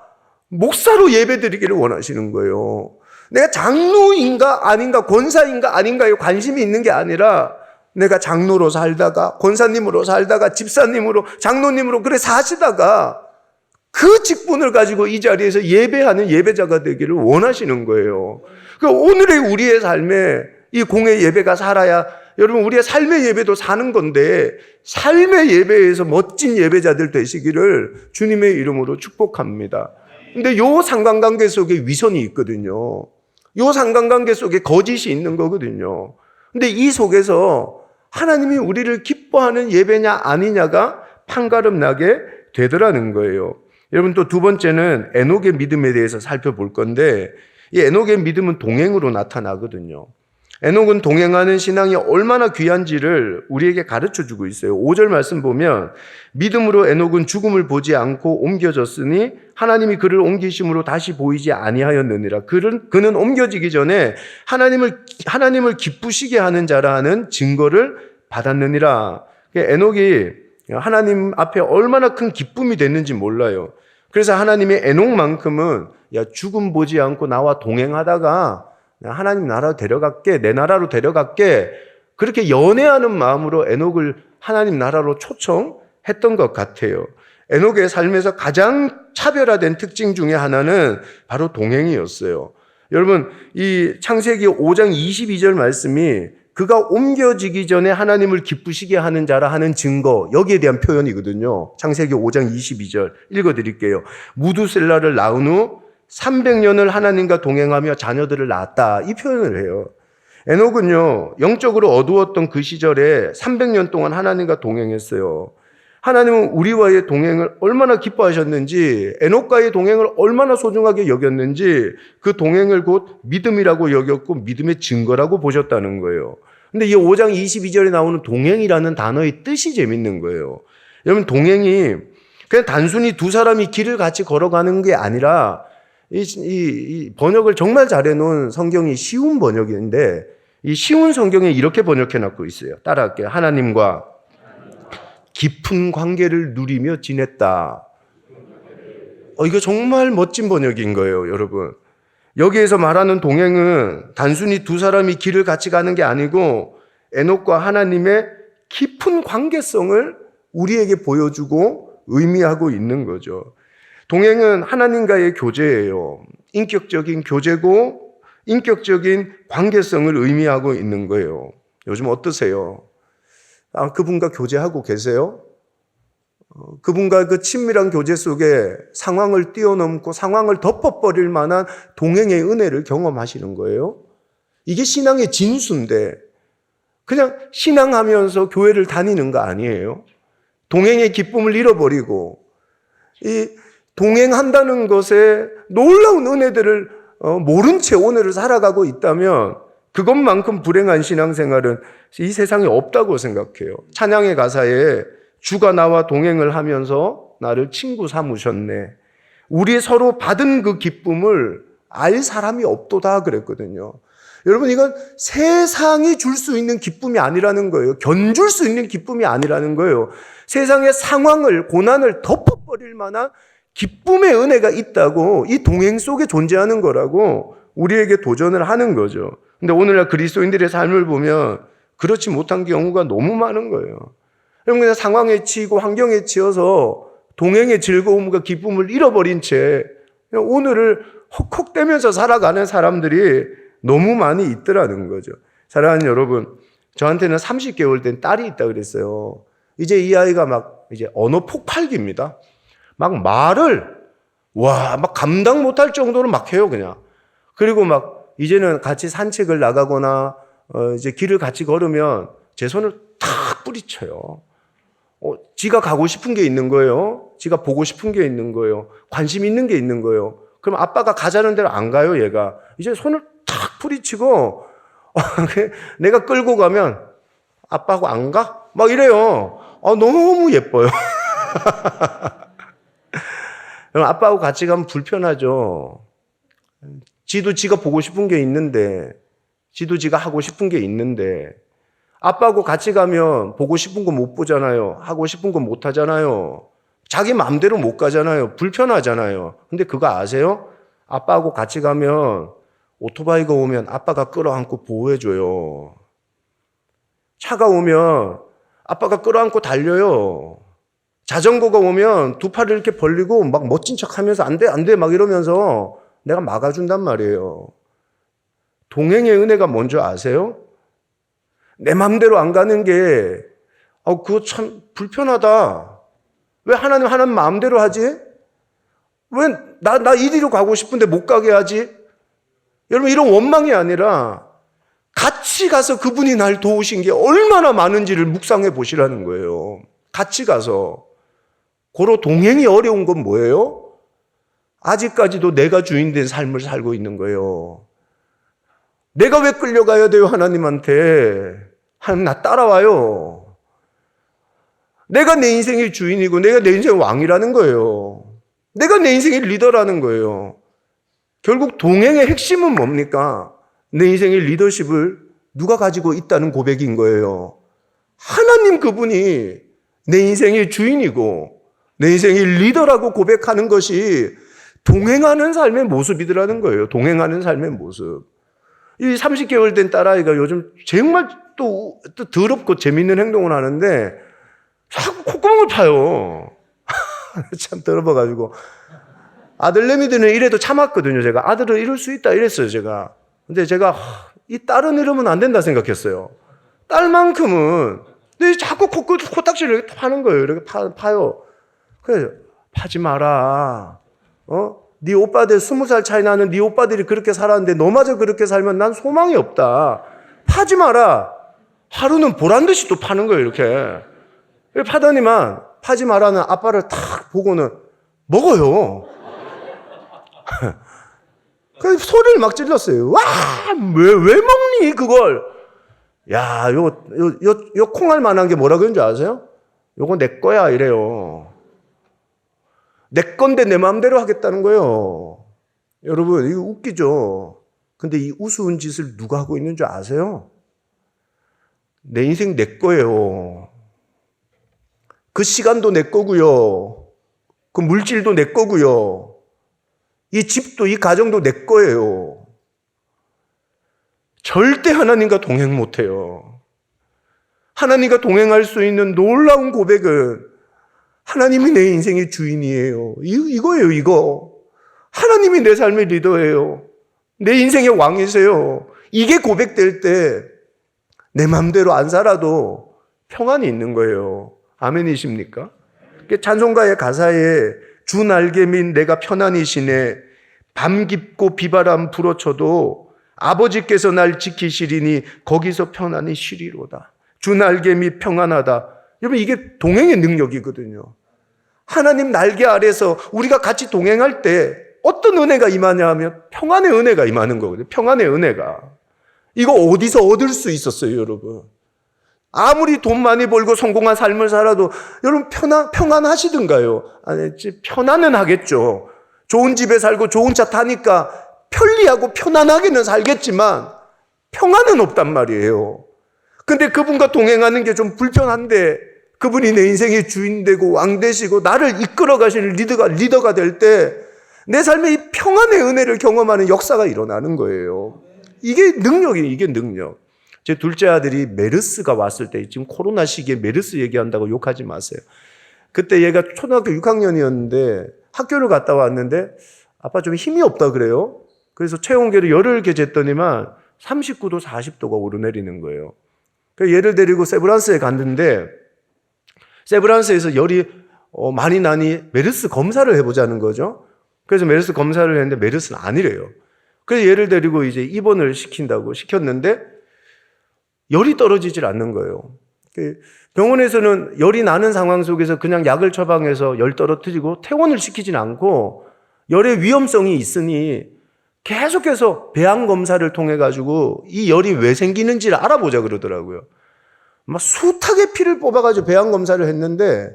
목사로 예배드리기를 원하시는 거예요. 내가 장로인가 아닌가, 권사인가 아닌가에 관심이 있는 게 아니라 내가 장로로 살다가 권사님으로 살다가 집사님으로 장로님으로 그래 사시다가 그 직분을 가지고 이 자리에서 예배하는 예배자가 되기를 원하시는 거예요. 그러니까 오늘의 우리의 삶에 이 공의 예배가 살아야 여러분, 우리의 삶의 예배도 사는 건데 삶의 예배에서 멋진 예배자들 되시기를 주님의 이름으로 축복합니다. 근데 요 상관관계 속에 위선이 있거든요. 요 상관관계 속에 거짓이 있는 거거든요. 근데 이 속에서 하나님이 우리를 기뻐하는 예배냐 아니냐가 판가름 나게 되더라는 거예요. 여러분, 또 두 번째는 에녹의 믿음에 대해서 살펴볼 건데, 이 에녹의 믿음은 동행으로 나타나거든요. 에녹은 동행하는 신앙이 얼마나 귀한지를 우리에게 가르쳐 주고 있어요. 5절 말씀 보면 믿음으로 에녹은 죽음을 보지 않고 옮겨졌으니 하나님이 그를 옮기심으로 다시 보이지 아니하였느니라. 그는 옮겨지기 전에 하나님을 기쁘시게 하는 자라는 증거를 받았느니라. 에녹이 하나님 앞에 얼마나 큰 기쁨이 됐는지 몰라요. 그래서 하나님이 에녹만큼은 죽음 보지 않고 나와 동행하다가 하나님 나라로 데려갈게, 내 나라로 데려갈게, 그렇게 연애하는 마음으로 에녹을 하나님 나라로 초청했던 것 같아요. 에녹의 삶에서 가장 차별화된 특징 중에 하나는 바로 동행이었어요. 여러분, 이 창세기 5장 22절 말씀이 그가 옮겨지기 전에 하나님을 기쁘시게 하는 자라 하는 증거, 여기에 대한 표현이거든요. 창세기 5장 22절 읽어드릴게요. 무두셀라를 낳은 후 300년을 하나님과 동행하며 자녀들을 낳았다, 이 표현을 해요. 에녹은요, 영적으로 어두웠던 그 시절에 300년 동안 하나님과 동행했어요. 하나님은 우리와의 동행을 얼마나 기뻐하셨는지, 에녹과의 동행을 얼마나 소중하게 여겼는지 그 동행을 곧 믿음이라고 여겼고 믿음의 증거라고 보셨다는 거예요. 근데 이 5장 22절에 나오는 동행이라는 단어의 뜻이 재밌는 거예요. 여러분, 동행이 그냥 단순히 두 사람이 길을 같이 걸어가는 게 아니라 이 번역을 정말 잘해놓은 성경이 쉬운 번역인데, 이 쉬운 성경에 이렇게 번역해놓고 있어요. 따라할게요. 하나님과 깊은 관계를 누리며 지냈다. 이거 정말 멋진 번역인 거예요, 여러분. 여기에서 말하는 동행은 단순히 두 사람이 길을 같이 가는 게 아니고 에녹과 하나님의 깊은 관계성을 우리에게 보여주고 의미하고 있는 거죠. 동행은 하나님과의 교제예요. 인격적인 교제고 인격적인 관계성을 의미하고 있는 거예요. 요즘 어떠세요? 그분과 교제하고 계세요? 그분과 그 친밀한 교제 속에 상황을 뛰어넘고 상황을 덮어버릴 만한 동행의 은혜를 경험하시는 거예요? 이게 신앙의 진수인데 그냥 신앙하면서 교회를 다니는 거 아니에요? 동행의 기쁨을 잃어버리고 이 동행한다는 것에 놀라운 은혜들을 모른 채 오늘을 살아가고 있다면 그것만큼 불행한 신앙생활은 이 세상에 없다고 생각해요. 찬양의 가사에 주가 나와 동행을 하면서 나를 친구 삼으셨네. 우리 서로 받은 그 기쁨을 알 사람이 없도다 그랬거든요. 여러분, 이건 세상이 줄 수 있는 기쁨이 아니라는 거예요. 견줄 수 있는 기쁨이 아니라는 거예요. 세상의 상황을, 고난을 덮어버릴 만한 기쁨의 은혜가 있다고, 이 동행 속에 존재하는 거라고 우리에게 도전을 하는 거죠. 근데 오늘날 그리스도인들의 삶을 보면 그렇지 못한 경우가 너무 많은 거예요. 여러분, 그냥 상황에 치이고 환경에 치여서 동행의 즐거움과 기쁨을 잃어버린 채 오늘을 헉헉대면서 살아가는 사람들이 너무 많이 있더라는 거죠. 사랑하는 여러분, 저한테는 30개월 된 딸이 있다 그랬어요. 이제 이 아이가 막 이제 언어 폭발기입니다. 막 말을 막 감당 못할 정도로 막 해요, 그냥. 그리고 막 이제는 같이 산책을 나가거나 이제 길을 같이 걸으면 제 손을 탁 뿌리쳐요. 지가 가고 싶은 게 있는 거예요. 지가 보고 싶은 게 있는 거예요. 관심 있는 게 있는 거예요. 그럼 아빠가 가자는 대로 안 가요, 얘가. 이제 손을 탁 뿌리치고 내가 끌고 가면 아빠하고 안 가? 막 이래요. 너무 예뻐요. 아빠하고 같이 가면 불편하죠. 지도 지가 보고 싶은 게 있는데, 지도 지가 하고 싶은 게 있는데, 아빠하고 같이 가면 보고 싶은 거 못 보잖아요. 하고 싶은 거 못 하잖아요. 자기 마음대로 못 가잖아요. 불편하잖아요. 근데 그거 아세요? 아빠하고 같이 가면 오토바이가 오면 아빠가 끌어안고 보호해줘요. 차가 오면 아빠가 끌어안고 달려요. 자전거가 오면 두 팔을 이렇게 벌리고 막 멋진 척 하면서 안 돼 막 이러면서 내가 막아준단 말이에요. 동행의 은혜가 뭔지 아세요? 내 마음대로 안 가는 게 그거 참 불편하다. 왜 하나님 마음대로 하지? 왜 나 이리로 가고 싶은데 못 가게 하지? 여러분, 이런 원망이 아니라 같이 가서 그분이 날 도우신 게 얼마나 많은지를 묵상해 보시라는 거예요. 같이 가서. 고로 동행이 어려운 건 뭐예요? 아직까지도 내가 주인된 삶을 살고 있는 거예요. 내가 왜 끌려가야 돼요, 하나님한테? 하나님, 나 따라와요. 내가 내 인생의 주인이고 내가 내 인생의 왕이라는 거예요. 내가 내 인생의 리더라는 거예요. 결국 동행의 핵심은 뭡니까? 내 인생의 리더십을 누가 가지고 있다는 고백인 거예요. 하나님 그분이 내 인생의 주인이고 내 인생의 리더라고 고백하는 것이 동행하는 삶의 모습이더라는 거예요. 동행하는 삶의 모습. 이 30개월 된 딸아이가 요즘 정말 또 더럽고 재밌는 행동을 하는데 자꾸 콧구멍을 파요. 참 더러워가지고. 아들내미들은 이래도 참았거든요. 제가 아들은 이럴 수 있다 이랬어요. 제가. 근데 제가 이 딸은 이러면 안 된다 생각했어요. 딸만큼은 근데 자꾸 코딱지를 이렇게 파는 거예요. 이렇게 파요. 그래서 파지 마라. 네 오빠들 20살 차이 나는 네 오빠들이 그렇게 살았는데 너마저 그렇게 살면 난 소망이 없다. 파지 마라. 하루는 보란듯이 또 파는 거예요. 이렇게. 파더니만 파지 마라는 아빠를 탁 보고는 먹어요. 그래서 소리를 막 질렀어요. 와, 왜 먹니 그걸? 야, 요 콩알 만한 게 뭐라 그런지 아세요? 요거 내 거야 이래요. 내 건데 내 마음대로 하겠다는 거예요. 여러분, 이거 웃기죠? 근데 이 우스운 짓을 누가 하고 있는 줄 아세요? 내 인생 내 거예요. 그 시간도 내 거고요. 그 물질도 내 거고요. 이 집도 이 가정도 내 거예요. 절대 하나님과 동행 못해요. 하나님과 동행할 수 있는 놀라운 고백은 하나님이 내 인생의 주인이에요. 이거예요, 이거. 하나님이 내 삶의 리더예요. 내 인생의 왕이세요. 이게 고백될 때 내 마음대로 안 살아도 평안이 있는 거예요. 아멘이십니까? 찬송가의 가사에 주 날개민 내가 편안히 지내 밤 깊고 비바람 불어쳐도 아버지께서 날 지키시리니 거기서 편안히 쉬리로다. 주 날개미 평안하다. 여러분, 이게 동행의 능력이거든요. 하나님 날개 아래서 우리가 같이 동행할 때 어떤 은혜가 임하냐 하면 평안의 은혜가 임하는 거거든요. 평안의 은혜가. 이거 어디서 얻을 수 있었어요, 여러분? 아무리 돈 많이 벌고 성공한 삶을 살아도 여러분 평안하시든가요? 아니, 편안은 하겠죠. 좋은 집에 살고 좋은 차 타니까 편리하고 편안하게는 살겠지만 평안은 없단 말이에요. 근데 그분과 동행하는 게 좀 불편한데 그분이 내 인생의 주인 되고 왕 되시고 나를 이끌어 가시는 리더가 될 때 내 삶에 이 평안의 은혜를 경험하는 역사가 일어나는 거예요. 이게 능력. 제 둘째 아들이 메르스가 왔을 때, 지금 코로나 시기에 메르스 얘기한다고 욕하지 마세요. 그때 얘가 초등학교 6학년이었는데 학교를 갔다 왔는데 아빠 좀 힘이 없다 그래요. 그래서 체온계로 열을 이렇게 쟀더니만 39도 40도가 오르내리는 거예요. 그래서 얘를 데리고 세브란스에 갔는데 세브란스에서 열이 많이 나니 메르스 검사를 해보자는 거죠. 그래서 메르스 검사를 했는데 메르스는 아니래요. 그래서 얘를 데리고 이제 입원을 시켰는데 열이 떨어지질 않는 거예요. 병원에서는 열이 나는 상황 속에서 그냥 약을 처방해서 열 떨어뜨리고 퇴원을 시키진 않고 열의 위험성이 있으니 계속해서 배양 검사를 통해 가지고 이 열이 왜 생기는지를 알아보자 그러더라고요. 막 숱하게 피를 뽑아가지고 배양 검사를 했는데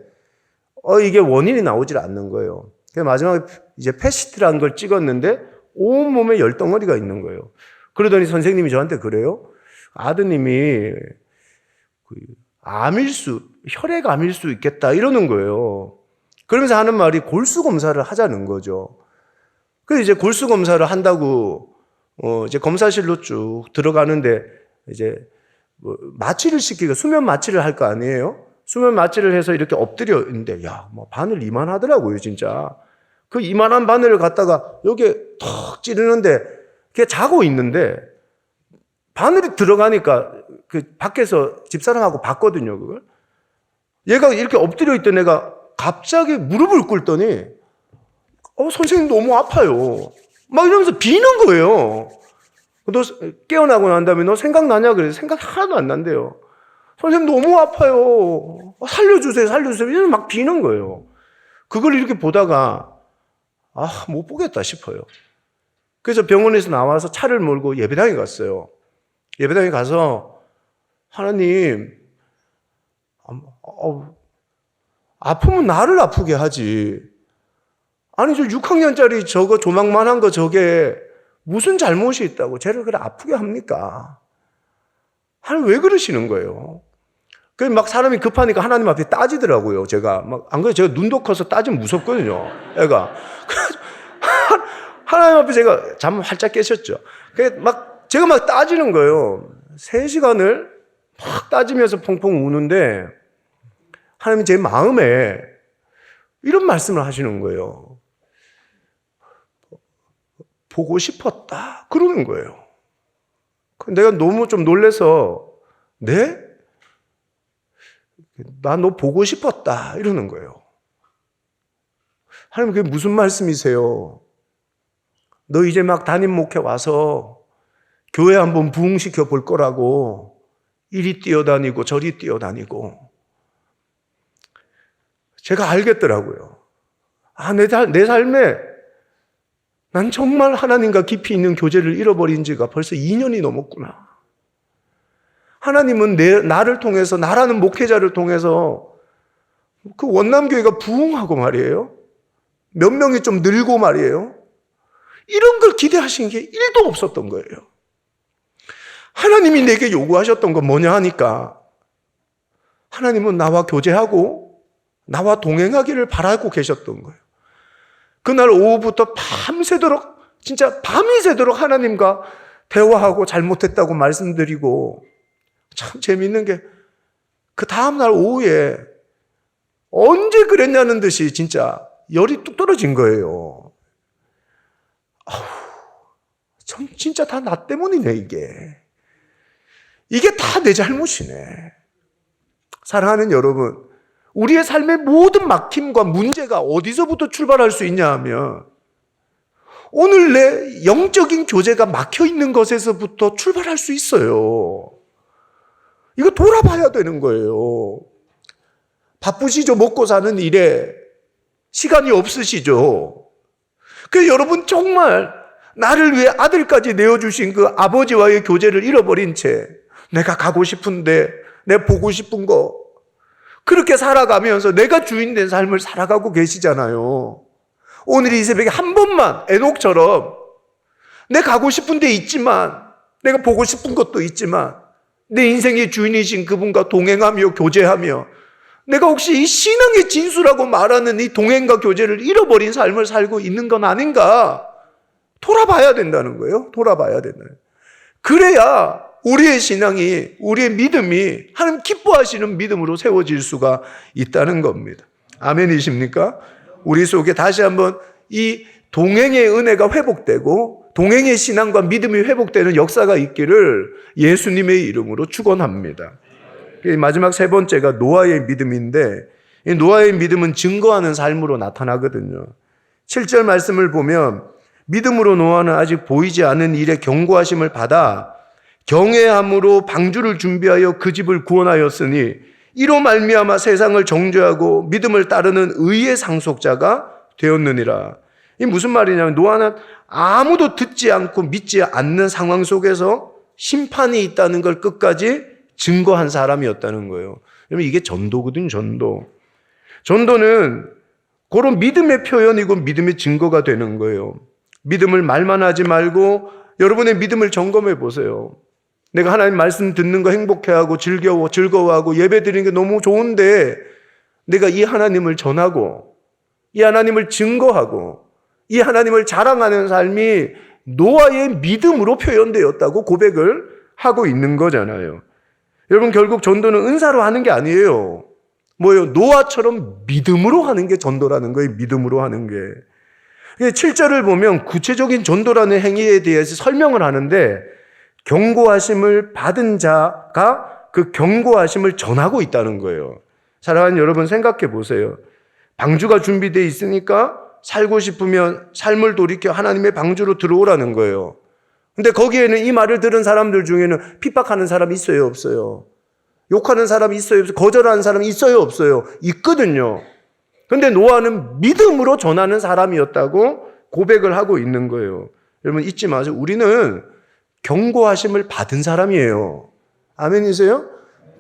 이게 원인이 나오질 않는 거예요. 그래서 마지막에 이제 패시트라는 걸 찍었는데 온 몸에 열덩어리가 있는 거예요. 그러더니 선생님이 저한테 그래요. 아드님이 혈액암일 수 있겠다 이러는 거예요. 그러면서 하는 말이 골수 검사를 하자는 거죠. 그래서 이제 골수 검사를 한다고 이제 검사실로 쭉 들어가는데 이제 마취를 시키고 수면 마취를 할 거 아니에요? 수면 마취를 해서 이렇게 엎드려 있는데 바늘 이만하더라고요, 진짜. 그 이만한 바늘을 갖다가 여기에 턱 찌르는데 걔 자고 있는데 바늘이 들어가니까 밖에서 집사람하고 봤거든요, 그걸. 얘가 이렇게 엎드려 있던 애가 갑자기 무릎을 꿇더니, 선생님 너무 아파요. 막 이러면서 비는 거예요. 너 깨어나고 난 다음에 너 생각나냐? 그래서 생각 하나도 안 난대요. 선생님 너무 아파요. 살려주세요, 살려주세요. 이러면서 막 비는 거예요. 그걸 이렇게 보다가, 못 보겠다 싶어요. 그래서 병원에서 나와서 차를 몰고 예배당에 갔어요. 예배당에 가서, 하나님, 아프면 나를 아프게 하지. 아니, 저 6학년짜리 저거 조망만한 거 저게 무슨 잘못이 있다고 쟤를 그래 아프게 합니까? 하나님 왜 그러시는 거예요? 그 막 사람이 급하니까 하나님 앞에 따지더라고요. 제가 막 안 그래도 제가 눈도 커서 따지면 무섭거든요. 애가 하나님 앞에 제가 잠 활짝 깨셨죠. 막 제가 막 따지는 거예요. 3시간을 막 따지면서 펑펑 우는데 하나님이 제 마음에 이런 말씀을 하시는 거예요. 보고 싶었다 그러는 거예요. 내가 너무 좀 놀라서 네? 나 너 보고 싶었다 이러는 거예요. 하나님 그게 무슨 말씀이세요? 너 이제 막 담임 목회 와서 교회 한번 부흥시켜 볼 거라고 이리 뛰어다니고 저리 뛰어다니고. 제가 알겠더라고요. 내 삶에 난 정말 하나님과 깊이 있는 교제를 잃어버린 지가 벌써 2년이 넘었구나. 하나님은 나를 통해서, 나라는 목회자를 통해서 그 원남교회가 부흥하고 말이에요. 몇 명이 좀 늘고 말이에요. 이런 걸 기대하신 게 1도 없었던 거예요. 하나님이 내게 요구하셨던 건 뭐냐 하니까 하나님은 나와 교제하고 나와 동행하기를 바라고 계셨던 거예요. 그날 오후부터 밤새도록, 진짜 밤이 새도록 하나님과 대화하고 잘못했다고 말씀드리고, 참 재미있는 게 그 다음날 오후에 언제 그랬냐는 듯이 진짜 열이 뚝 떨어진 거예요. 진짜 다 나 때문이네, 이게. 이게 다 내 잘못이네. 사랑하는 여러분, 우리의 삶의 모든 막힘과 문제가 어디서부터 출발할 수 있냐 하면 오늘 내 영적인 교제가 막혀 있는 것에서부터 출발할 수 있어요. 이거 돌아봐야 되는 거예요. 바쁘시죠? 먹고 사는 일에 시간이 없으시죠? 그래서 여러분 정말 나를 위해 아들까지 내어주신 그 아버지와의 교제를 잃어버린 채 내가 가고 싶은데 내가 보고 싶은 거 그렇게 살아가면서 내가 주인 된 삶을 살아가고 계시잖아요. 오늘 이 새벽에 한 번만 에녹처럼 내가 가고 싶은 데 있지만 내가 보고 싶은 것도 있지만 내 인생의 주인이신 그분과 동행하며 교제하며 내가 혹시 이 신앙의 진수라고 말하는 이 동행과 교제를 잃어버린 삶을 살고 있는 건 아닌가? 돌아봐야 된다는 거예요. 돌아봐야 된다는 거예요. 그래야 우리의 신앙이, 우리의 믿음이 하나님 기뻐하시는 믿음으로 세워질 수가 있다는 겁니다. 아멘이십니까? 우리 속에 다시 한번 이 동행의 은혜가 회복되고 동행의 신앙과 믿음이 회복되는 역사가 있기를 예수님의 이름으로 축원합니다. 마지막 3번째가 노아의 믿음인데 이 노아의 믿음은 증거하는 삶으로 나타나거든요. 7절 말씀을 보면 믿음으로 노아는 아직 보이지 않은 일에 경고하심을 받아 경외함으로 방주를 준비하여 그 집을 구원하였으니 이로 말미암아 세상을 정죄하고 믿음을 따르는 의의 상속자가 되었느니라. 이 무슨 말이냐면 노아는 아무도 듣지 않고 믿지 않는 상황 속에서 심판이 있다는 걸 끝까지 증거한 사람이었다는 거예요. 여러분 이게 전도거든요. 전도는 그런 믿음의 표현이고 믿음의 증거가 되는 거예요. 믿음을 말만 하지 말고 여러분의 믿음을 점검해 보세요. 내가 하나님 말씀 듣는 거 행복해하고 즐거워하고 예배 드리는 게 너무 좋은데 내가 이 하나님을 전하고 이 하나님을 증거하고 이 하나님을 자랑하는 삶이 노아의 믿음으로 표현되었다고 고백을 하고 있는 거잖아요. 여러분 결국 전도는 은사로 하는 게 아니에요. 뭐예요? 노아처럼 믿음으로 하는 게 전도라는 거예요. 믿음으로 하는 게. 7절을 보면 구체적인 전도라는 행위에 대해서 설명을 하는데 경고하심을 받은 자가 그 경고하심을 전하고 있다는 거예요. 사랑하는 여러분, 생각해 보세요. 방주가 준비되어 있으니까 살고 싶으면 삶을 돌이켜 하나님의 방주로 들어오라는 거예요. 근데 거기에는 이 말을 들은 사람들 중에는 핍박하는 사람이 있어요, 없어요? 욕하는 사람이 있어요, 없어요? 거절하는 사람이 있어요, 없어요? 있거든요. 근데 노아는 믿음으로 전하는 사람이었다고 고백을 하고 있는 거예요. 여러분 잊지 마세요. 우리는 경고하심을 받은 사람이에요. 아멘이세요?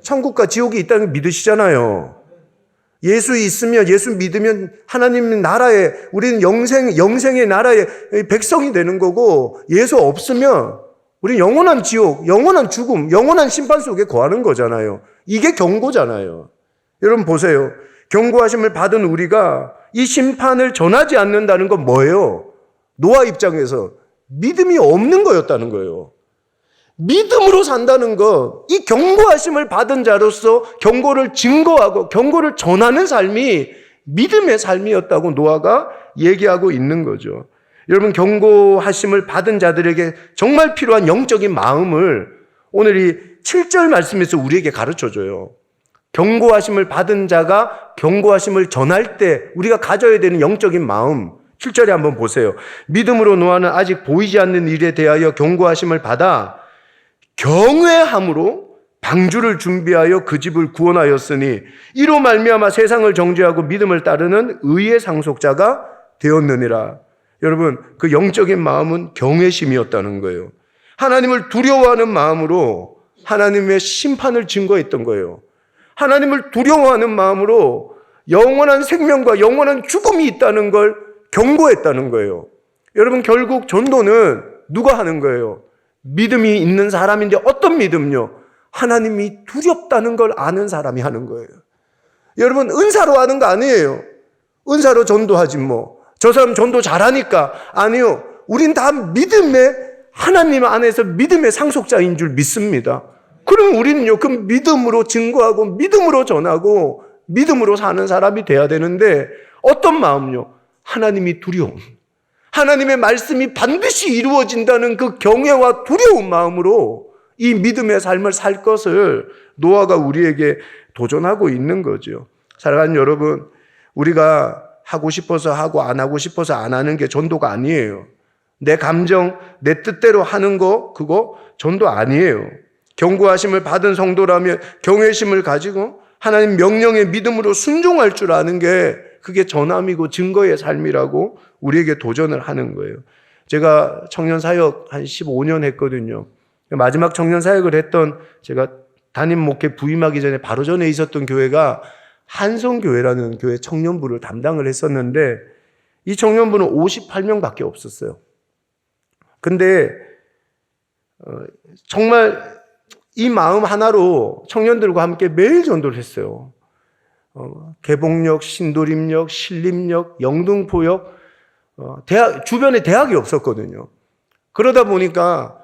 천국과 지옥이 있다는 걸 믿으시잖아요. 예수 있으면, 예수 믿으면 하나님 나라에, 우리는 영생의 나라의 백성이 되는 거고, 예수 없으면 우리는 영원한 지옥, 영원한 죽음, 영원한 심판 속에 거하는 거잖아요. 이게 경고잖아요. 여러분 보세요. 경고하심을 받은 우리가 이 심판을 전하지 않는다는 건 뭐예요? 노아 입장에서 믿음이 없는 거였다는 거예요. 믿음으로 산다는 것, 이 경고하심을 받은 자로서 경고를 증거하고 경고를 전하는 삶이 믿음의 삶이었다고 노아가 얘기하고 있는 거죠. 여러분, 경고하심을 받은 자들에게 정말 필요한 영적인 마음을 오늘 이 7절 말씀에서 우리에게 가르쳐줘요. 경고하심을 받은 자가 경고하심을 전할 때 우리가 가져야 되는 영적인 마음, 7절에 한번 보세요. 믿음으로 노아는 아직 보이지 않는 일에 대하여 경고하심을 받아 경외함으로 방주를 준비하여 그 집을 구원하였으니 이로 말미암아 세상을 정죄하고 믿음을 따르는 의의 상속자가 되었느니라. 여러분, 그 영적인 마음은 경외심이었다는 거예요. 하나님을 두려워하는 마음으로 하나님의 심판을 증거했던 거예요. 하나님을 두려워하는 마음으로 영원한 생명과 영원한 죽음이 있다는 걸 경고했다는 거예요. 여러분, 결국 전도는 누가 하는 거예요? 믿음이 있는 사람인데 어떤 믿음요? 하나님이 두렵다는 걸 아는 사람이 하는 거예요. 여러분, 은사로 하는 거 아니에요. 은사로 전도하지 뭐. 저 사람 전도 잘하니까. 아니요. 우린 다 믿음의, 하나님 안에서 믿음의 상속자인 줄 믿습니다. 그럼 우리는요, 그 믿음으로 증거하고 믿음으로 전하고 믿음으로 사는 사람이 돼야 되는데 어떤 마음요? 하나님이 두려움. 하나님의 말씀이 반드시 이루어진다는 그 경외와 두려운 마음으로 이 믿음의 삶을 살 것을 노아가 우리에게 도전하고 있는 거죠. 사랑하는 여러분, 우리가 하고 싶어서 하고 안 하고 싶어서 안 하는 게 전도가 아니에요. 내 감정, 내 뜻대로 하는 거, 그거 전도 아니에요. 경고하심을 받은 성도라면 경외심을 가지고 하나님 명령의 믿음으로 순종할 줄 아는 게 그게 전함이고 증거의 삶이라고 우리에게 도전을 하는 거예요. 제가 청년 사역 한 15년 했거든요. 마지막 청년 사역을 했던 제가 담임 목회 부임하기 전에 바로 전에 있었던 교회가 한성교회라는 교회 청년부를 담당을 했었는데 이 청년부는 58명밖에 없었어요. 근데 정말 이 마음 하나로 청년들과 함께 매일 전도를 했어요. 개봉역, 신도림역, 신림역, 영등포역, 주변에 대학이 없었거든요. 그러다 보니까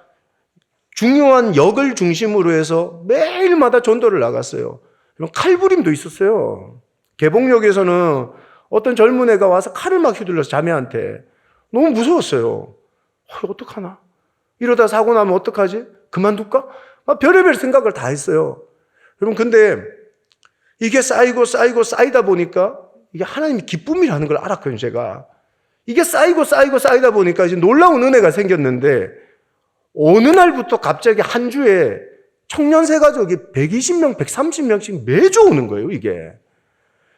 중요한 역을 중심으로 해서 매일마다 전도를 나갔어요. 칼부림도 있었어요. 개봉역에서는 어떤 젊은 애가 와서 칼을 막 휘둘러서 자매한테 너무 무서웠어요. 어떡하나? 이러다 사고 나면 어떡하지? 그만둘까? 별의별 생각을 다 했어요. 여러분, 근데 이게 쌓이다 보니까 이게 하나님의 기쁨이라는 걸 알았거든요, 제가. 이게 쌓이다 보니까 이제 놀라운 은혜가 생겼는데 어느 날부터 갑자기 한 주에 청년 세 가족이 120명, 130명씩 매주 오는 거예요, 이게.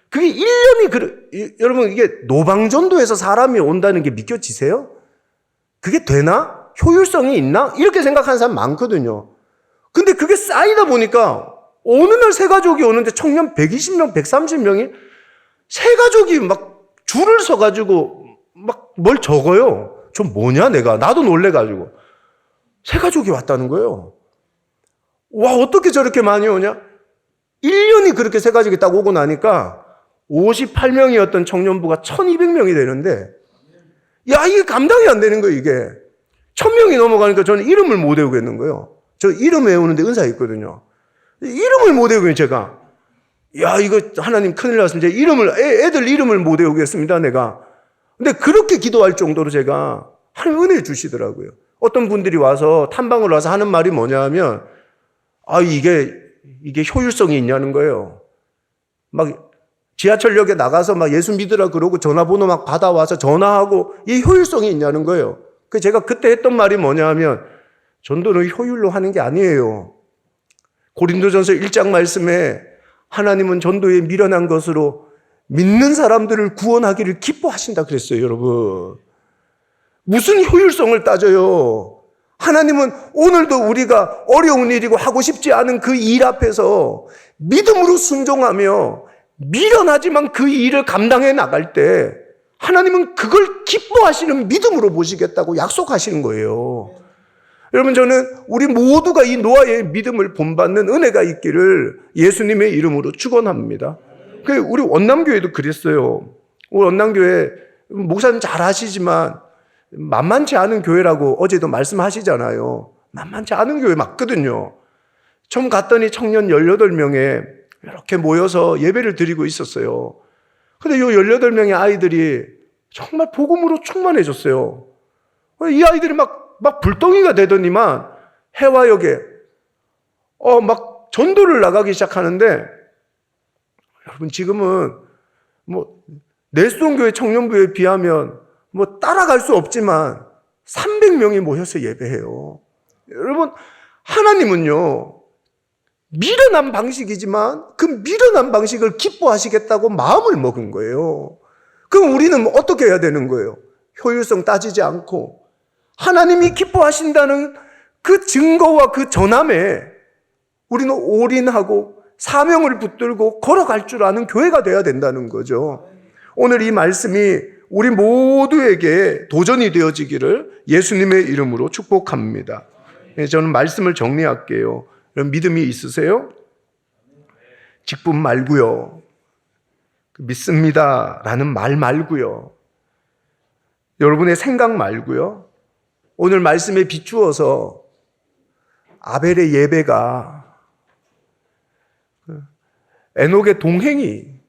그게 1년이, 여러분, 이게 노방전도에서 사람이 온다는 게 믿겨지세요? 그게 되나? 효율성이 있나? 이렇게 생각하는 사람 많거든요. 근데 그게 쌓이다 보니까 어느 날 세 가족이 오는데 청년 120명, 130명이 세 가족이 막 줄을 서가지고 막 뭘 적어요. 좀 뭐냐, 내가. 나도 놀래가지고. 세 가족이 왔다는 거예요. 와, 어떻게 저렇게 많이 오냐? 1년이 그렇게 세 가족이 딱 오고 나니까 58명이었던 청년부가 1200명이 되는데, 야, 이게 감당이 안 되는 거예요, 이게. 1000명이 넘어가니까 저는 이름을 못 외우겠는 거예요. 저 이름 외우는데 은사 있거든요. 이름을 못 외우겠어요, 제가. 야, 이거 하나님 큰일 났습니다. 애들 이름을 못 외우겠습니다, 내가. 근데 그렇게 기도할 정도로 제가 하나님 은혜 주시더라고요. 어떤 분들이 와서 탐방을 와서 하는 말이 뭐냐 하면 이게 효율성이 있냐는 거예요. 막 지하철역에 나가서 막 예수 믿으라 그러고 전화번호 막 받아와서 전화하고 이게 효율성이 있냐는 거예요. 제가 그때 했던 말이 뭐냐 하면 전도는 효율로 하는 게 아니에요. 고린도전서 1장 말씀에 하나님은 전도에 미련한 것으로 믿는 사람들을 구원하기를 기뻐하신다 그랬어요, 여러분. 무슨 효율성을 따져요? 하나님은 오늘도 우리가 어려운 일이고 하고 싶지 않은 그 일 앞에서 믿음으로 순종하며 미련하지만 그 일을 감당해 나갈 때 하나님은 그걸 기뻐하시는 믿음으로 보시겠다고 약속하시는 거예요. 여러분, 저는 우리 모두가 이 노아의 믿음을 본받는 은혜가 있기를 예수님의 이름으로 축원합니다. 우리 원남교회도 그랬어요. 우리 원남교회 목사님 잘 아시지만 만만치 않은 교회라고 어제도 말씀하시잖아요. 만만치 않은 교회 맞거든요. 처음 갔더니 청년 18명에 이렇게 모여서 예배를 드리고 있었어요. 근데 이 18명의 아이들이 정말 복음으로 충만해졌어요. 이 아이들이 막 불덩이가 되더니만 해화역에 막 전도를 나가기 시작하는데, 여러분 지금은 내수동교회 청년부에 비하면 따라갈 수 없지만 300명이 모여서 예배해요. 여러분, 하나님은요 미련한 방식이지만 그 미련한 방식을 기뻐하시겠다고 마음을 먹은 거예요. 그럼 우리는 어떻게 해야 되는 거예요? 효율성 따지지 않고 하나님이 기뻐하신다는 그 증거와 그 전함에 우리는 올인하고 사명을 붙들고 걸어갈 줄 아는 교회가 되어야 된다는 거죠. 오늘 이 말씀이 우리 모두에게 도전이 되어지기를 예수님의 이름으로 축복합니다. 저는 말씀을 정리할게요. 여러분 믿음이 있으세요? 직분 말고요. 믿습니다라는 말 말고요. 여러분의 생각 말고요. 오늘 말씀에 비추어서 아벨의 예배가 에녹의 동행이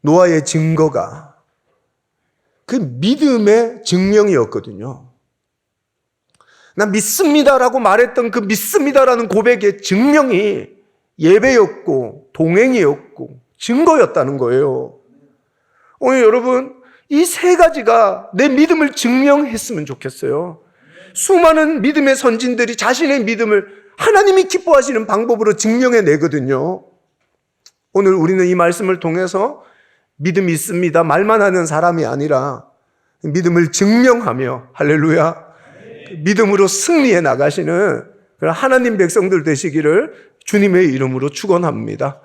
노아의 증거가 그 믿음의 증명이었거든요. 나 믿습니다라고 말했던 그 믿습니다라는 고백의 증명이 예배였고 동행이었고 증거였다는 거예요. 오늘 여러분 이 세 가지가 내 믿음을 증명했으면 좋겠어요. 수많은 믿음의 선진들이 자신의 믿음을 하나님이 기뻐하시는 방법으로 증명해내거든요. 오늘 우리는 이 말씀을 통해서 믿음이 있습니다 말만 하는 사람이 아니라 믿음을 증명하며 할렐루야 믿음으로 승리해 나가시는 그런 하나님 백성들 되시기를 주님의 이름으로 축원합니다.